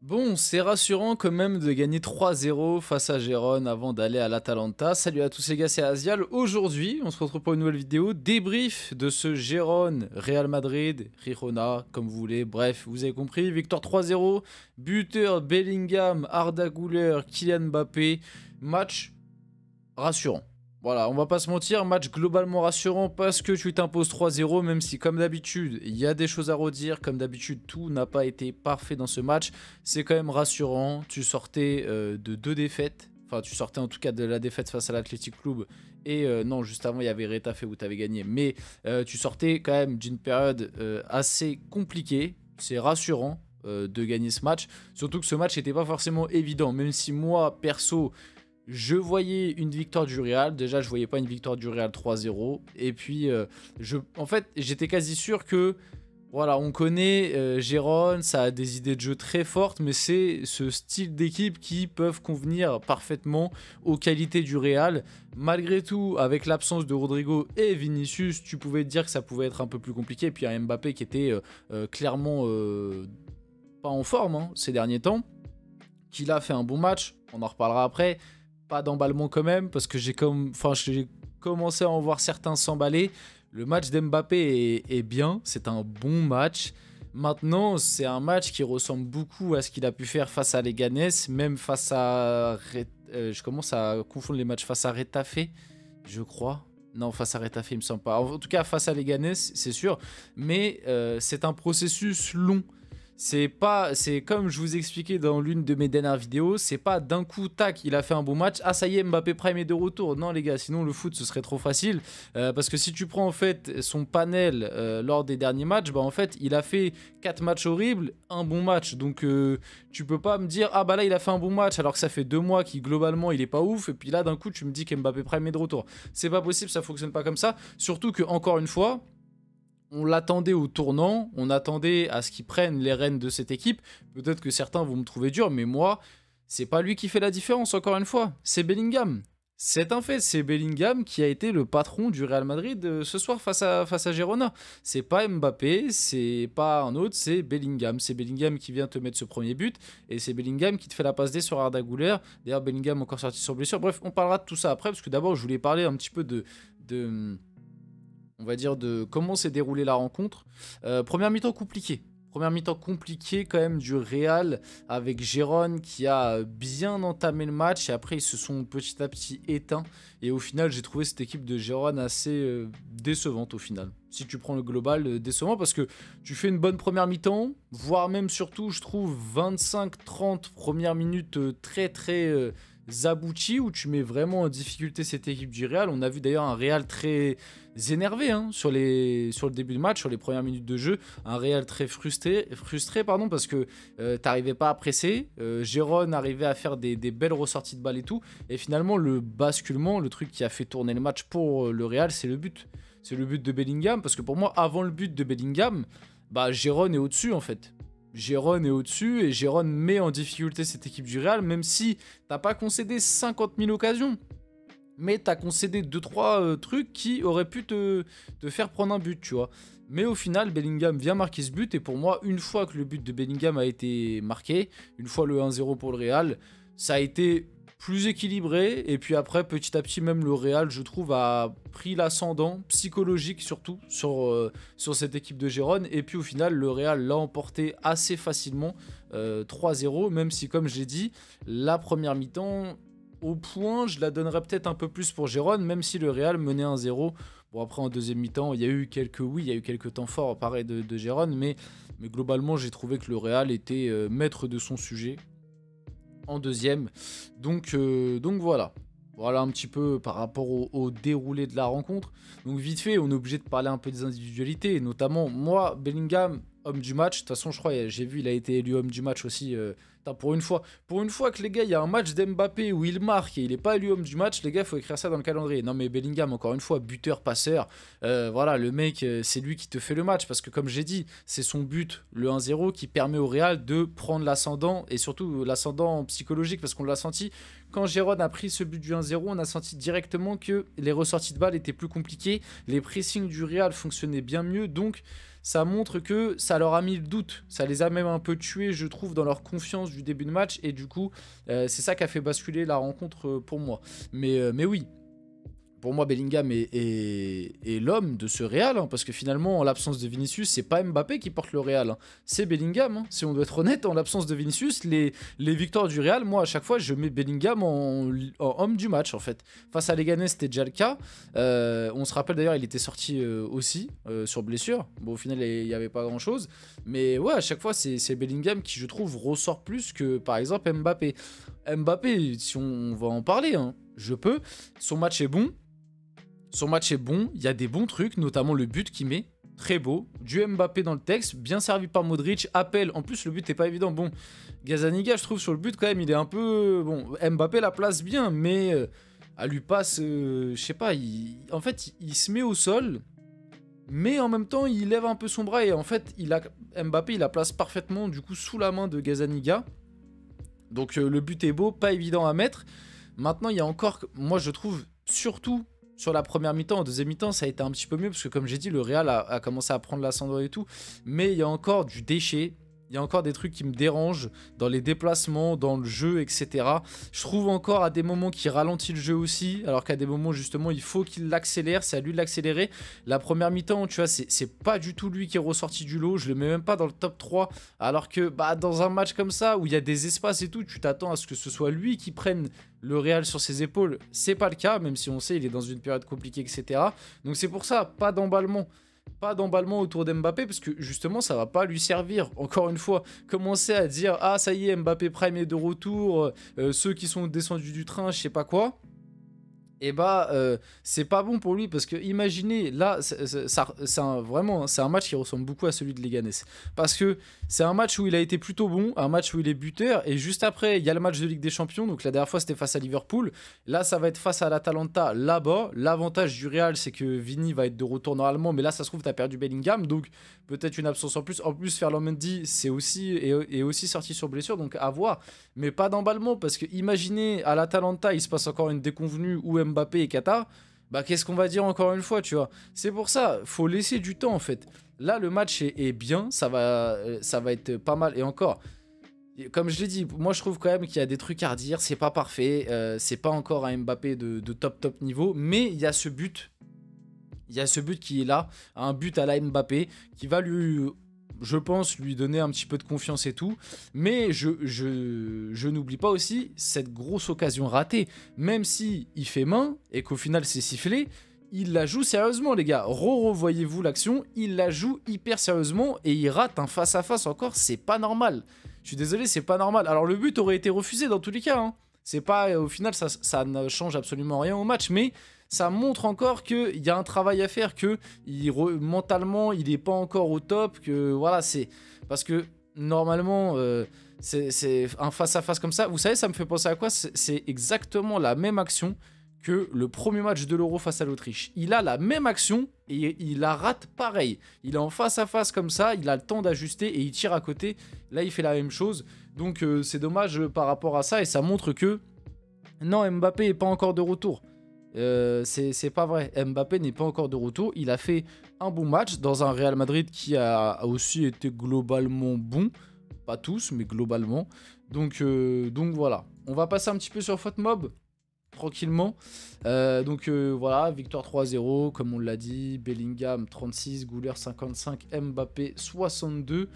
Bon, c'est rassurant quand même de gagner 3-0 face à Gérone avant d'aller à l'Atalanta. Salut à tous les gars, c'est Azial. Aujourd'hui, on se retrouve pour une nouvelle vidéo. Débrief de ce Gérone, Real Madrid, Girona, comme vous voulez. Bref, vous avez compris. Victoire 3-0. Buteur Bellingham, Arda Güler, Kylian Mbappé. Match rassurant. Voilà, on va pas se mentir, match globalement rassurant parce que tu t'imposes 3-0, même si comme d'habitude, il y a des choses à redire, comme d'habitude, tout n'a pas été parfait dans ce match. C'est quand même rassurant, tu sortais de deux défaites, enfin tu sortais en tout cas de la défaite face à l'Athletic Club, et non, juste avant il y avait Retafe où tu avais gagné, mais tu sortais quand même d'une période assez compliquée, c'est rassurant de gagner ce match, surtout que ce match n'était pas forcément évident, même si moi, perso, je voyais une victoire du Real. Déjà, je voyais pas une victoire du Real 3-0. Et puis, en fait, j'étais quasi sûr que, voilà, on connaît Gérone, ça a des idées de jeu très fortes, mais c'est ce style d'équipe qui peuvent convenir parfaitement aux qualités du Real. Malgré tout, avec l'absence de Rodrigo et Vinicius, tu pouvais te dire que ça pouvait être un peu plus compliqué. Puis un Mbappé qui était clairement pas en forme ces derniers temps, qu'il a fait un bon match, on en reparlera après. Pas d'emballement quand même, parce que j'ai commencé à en voir certains s'emballer. Le match d'Mbappé est bien, c'est un bon match. Maintenant, c'est un match qui ressemble beaucoup à ce qu'il a pu faire face à Leganés, même face à... je commence à confondre les matchs face à Retafe, je crois. Non, face à Retafe, il me semble pas. En tout cas, face à Leganés, c'est sûr. Mais c'est un processus long. C'est comme je vous expliquais dans l'une de mes dernières vidéos, c'est pas d'un coup, tac, il a fait un bon match, ah ça y est, Mbappé Prime est de retour. Non les gars, sinon le foot ce serait trop facile, parce que si tu prends en fait son panel lors des derniers matchs, bah en fait il a fait 4 matchs horribles, un bon match, donc tu peux pas me dire, ah bah là il a fait un bon match alors que ça fait 2 mois qui globalement il est pas ouf, et puis là d'un coup tu me dis qu'Mbappé Prime est de retour. C'est pas possible, ça fonctionne pas comme ça, surtout que encore une fois, on l'attendait au tournant, on attendait à ce qu'il prenne les rênes de cette équipe. Peut-être que certains vont me trouver dur, mais moi, c'est pas lui qui fait la différence, encore une fois. C'est Bellingham. C'est un fait, c'est Bellingham qui a été le patron du Real Madrid ce soir face à Girona. C'est pas Mbappé, c'est pas un autre, c'est Bellingham. C'est Bellingham qui vient te mettre ce premier but, et c'est Bellingham qui te fait la passe D sur Arda Güler. D'ailleurs, Bellingham encore sorti sur blessure. Bref, on parlera de tout ça après, parce que d'abord, je voulais parler un petit peu on va dire de comment s'est déroulée la rencontre. Première mi-temps compliquée. Première mi-temps compliquée quand même du Real avec Gérone qui a bien entamé le match et après ils se sont petit à petit éteints. Et au final j'ai trouvé cette équipe de Gérone assez décevante au final. Si tu prends le global, décevant parce que tu fais une bonne première mi-temps, voire même surtout je trouve 25-30 premières minutes très abouties où tu mets vraiment en difficulté cette équipe du Real. On a vu d'ailleurs un Real très énervé sur le début de match, sur les premières minutes de jeu. Un Real très frustré parce que t'arrivais pas à presser. Gérone arrivait à faire des belles ressorties de balles et tout. Et finalement, le basculement, le truc qui a fait tourner le match pour le Real, c'est le but. C'est le but de Bellingham. Parce que pour moi, avant le but de Bellingham, bah, Gérone est au-dessus en fait. Gérone est au-dessus et Gérone met en difficulté cette équipe du Real, même si t'as pas concédé 50 000 occasions. Mais t'as concédé 2-3 trucs qui auraient pu te faire prendre un but, tu vois. Mais au final, Bellingham vient marquer ce but. Et pour moi, une fois que le but de Bellingham a été marqué, une fois le 1-0 pour le Real, ça a été plus équilibré. Et puis après, petit à petit, même le Real, je trouve, a pris l'ascendant psychologique surtout sur cette équipe de Gérone. Et puis au final, le Real l'a emporté assez facilement, 3-0. Même si, comme j'ai dit, la première mi-temps... Au point, je la donnerais peut-être un peu plus pour Gérone, même si le Real menait 1-0. Bon, après, en deuxième mi-temps, il y a eu quelques temps forts, pareil, de Gérone, mais globalement, j'ai trouvé que le Real était maître de son sujet en deuxième. Donc voilà. Voilà un petit peu par rapport au déroulé de la rencontre. Donc vite fait, on est obligé de parler un peu des individualités, notamment moi, Bellingham, homme du match. De toute façon, je crois, j'ai vu, il a été élu homme du match aussi. Pour une fois que les gars, il y a un match d'Mbappé où il marque et il n'est pas élu homme du match, les gars, il faut écrire ça dans le calendrier. Non mais Bellingham, encore une fois, buteur, passeur, voilà, le mec, c'est lui qui te fait le match, parce que comme j'ai dit, c'est son but, le 1-0, qui permet au Real de prendre l'ascendant, et surtout l'ascendant psychologique, parce qu'on l'a senti, quand Gérone a pris ce but du 1-0, on a senti directement que les ressorties de balles étaient plus compliquées, les pressings du Real fonctionnaient bien mieux, donc ça montre que ça leur a mis le doute, ça les a même un peu tués, je trouve, dans leur confiance du début de match et du coup, c'est ça qui a fait basculer la rencontre pour moi. Mais oui. Pour moi, Bellingham est l'homme de ce Real, hein, parce que finalement, en l'absence de Vinicius, c'est pas Mbappé qui porte le Real, hein, c'est Bellingham. Hein. Si on doit être honnête, en l'absence de Vinicius, les victoires du Real, moi, à chaque fois, je mets Bellingham en homme du match, en fait. Face à Leganés, c'était déjà le cas. On se rappelle d'ailleurs, il était sorti aussi sur blessure. Bon, au final, il n'y avait pas grand-chose. Mais ouais, à chaque fois, c'est Bellingham qui, je trouve, ressort plus que, par exemple, Mbappé. Mbappé, si on va en parler, hein, je peux. Son match est bon. Son match est bon, il y a des bons trucs, notamment le but qu'il met, très beau. Du Mbappé dans le texte, bien servi par Modric, appel, en plus le but n'est pas évident. Bon, Gazzaniga, je trouve sur le but quand même, il est un peu... Bon, Mbappé la place bien, mais à lui passe, je sais pas, en fait, il se met au sol, mais en même temps, il lève un peu son bras et en fait, Mbappé, il la place parfaitement, du coup, sous la main de Gazzaniga. Donc le but est beau, pas évident à mettre. Maintenant, il y a encore, moi je trouve, surtout... Sur la première mi-temps, en deuxième mi-temps, ça a été un petit peu mieux parce que comme j'ai dit, le Real a commencé à prendre l'ascendant et tout. Mais il y a encore du déchet, il y a encore des trucs qui me dérangent dans les déplacements, dans le jeu, etc. Je trouve encore à des moments qu'il ralentit le jeu aussi, alors qu'à des moments justement il faut qu'il l'accélère, c'est à lui de l'accélérer. La première mi-temps, tu vois, c'est pas du tout lui qui est ressorti du lot, je le mets même pas dans le top 3, alors que bah, dans un match comme ça, où il y a des espaces et tout, tu t'attends à ce que ce soit lui qui prenne le Real sur ses épaules. C'est pas le cas, même si on sait il est dans une période compliquée, etc. Donc c'est pour ça, pas d'emballement. Pas d'emballement autour d'Mbappé parce que justement ça va pas lui servir. Encore une fois, commencer à dire ah ça y est Mbappé Prime est de retour, ceux qui sont descendus du train, je sais pas quoi. Et bah c'est pas bon pour lui parce que imaginez là vraiment c'est un match qui ressemble beaucoup à celui de Leganés parce que c'est un match où il a été plutôt bon, un match où il est buteur et juste après il y a le match de Ligue des Champions, donc la dernière fois c'était face à Liverpool, là ça va être face à l'Atalanta là-bas. L'avantage du Real c'est que Vini va être de retour normalement, mais là ça se trouve t'as perdu Bellingham, donc peut-être une absence en plus Ferland Mendy c'est aussi est aussi sorti sur blessure, donc à voir, mais pas d'emballement parce que imaginez à l'Atalanta il se passe encore une déconvenue où Mbappé et Qatar, bah qu'est-ce qu'on va dire encore une fois, tu vois. C'est pour ça, faut laisser du temps en fait. Là, le match est bien, ça va être pas mal. Et encore, comme je l'ai dit, moi je trouve quand même qu'il y a des trucs à redire, c'est pas parfait, c'est pas encore un Mbappé de top niveau, mais il y a ce but. Il y a ce but qui est là, un but à la Mbappé, qui va lui... je pense lui donner un petit peu de confiance et tout, mais je n'oublie pas aussi cette grosse occasion ratée, même si il fait main et qu'au final c'est sifflé, il la joue sérieusement les gars, revoyez-vous l'action, il la joue hyper sérieusement et il rate un face à face encore, c'est pas normal, je suis désolé c'est pas normal. Alors le but aurait été refusé dans tous les cas, hein. C'est pas, au final ça ne change absolument rien au match, mais ça montre encore qu'il y a un travail à faire, que mentalement il n'est pas encore au top, que voilà, c'est parce que normalement c'est un face à face comme ça, vous savez ça me fait penser à quoi? C'est exactement la même action que le premier match de l'Euro face à l'Autriche. Il a la même action et il la rate pareil. Il est en face à face comme ça, il a le temps d'ajuster et il tire à côté. Là il fait la même chose, donc c'est dommage par rapport à ça et ça montre que non, Mbappé n'est pas encore de retour. C'est pas vrai, Mbappé n'est pas encore de retour, il a fait un bon match dans un Real Madrid qui a aussi été globalement bon, pas tous mais globalement, donc voilà, on va passer un petit peu sur FotMob tranquillement, voilà, victoire 3-0 comme on l'a dit, Bellingham 36, Güler 55, Mbappé 62,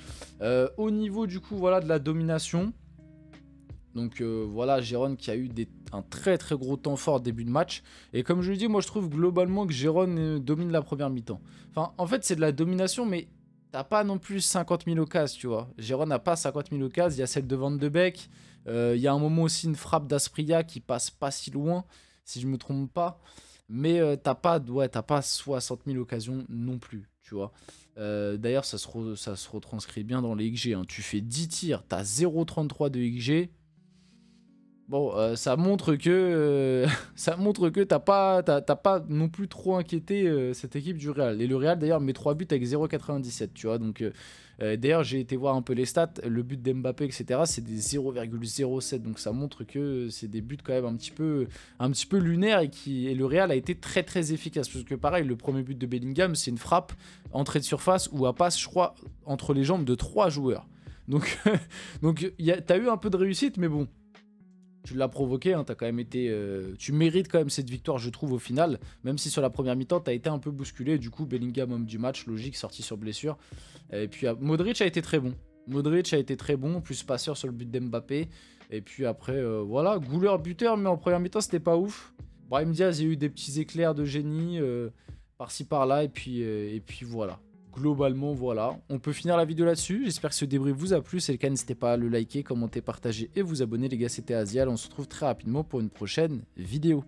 au niveau du coup voilà de la domination. Donc voilà, Gérone qui a eu un très très gros temps fort début de match. Et comme je le dis, moi je trouve globalement que Gérone domine la première mi-temps. Enfin, en fait, c'est de la domination, mais t'as pas non plus 50 000 occasions, tu vois. Gérone n'a pas 50 000 occasions, il y a celle de Van de Beek. Il y a un moment aussi une frappe d'Asprilla qui passe pas si loin, si je me trompe pas. Mais t'as pas 60 000 occasions non plus, tu vois. D'ailleurs, ça se retranscrit bien dans les XG. Hein. Tu fais 10 tirs, t'as 0,33 de XG. Bon, ça montre que t'as pas non plus trop inquiété cette équipe du Real. Et le Real d'ailleurs met 3 buts avec 0,97, tu vois. Donc d'ailleurs j'ai été voir un peu les stats, le but d'Mbappé etc. c'est des 0,07, donc ça montre que c'est des buts quand même un petit peu lunaires et le Real a été très très efficace. Parce que pareil, le premier but de Bellingham c'est une frappe entrée de surface ou à passe je crois entre les jambes de 3 joueurs. Donc, donc t'as eu un peu de réussite, mais bon, tu l'as provoqué, hein, t'as quand même été, tu mérites quand même cette victoire, je trouve, au final. Même si sur la première mi-temps, t'as été un peu bousculé. Du coup, Bellingham, homme du match, logique, sorti sur blessure. Et puis, Modric a été très bon. Modric a été très bon, plus passeur sur le but d'Mbappé. Et puis après, voilà, Güler buteur, mais en première mi-temps, c'était pas ouf. Brahim Diaz, il y a eu des petits éclairs de génie par-ci par-là. Et puis voilà. Globalement, voilà. On peut finir la vidéo là-dessus. J'espère que ce débrief vous a plu. Si c'est le cas, n'hésitez pas à le liker, commenter, partager et vous abonner. Les gars, c'était Azial. On se retrouve très rapidement pour une prochaine vidéo.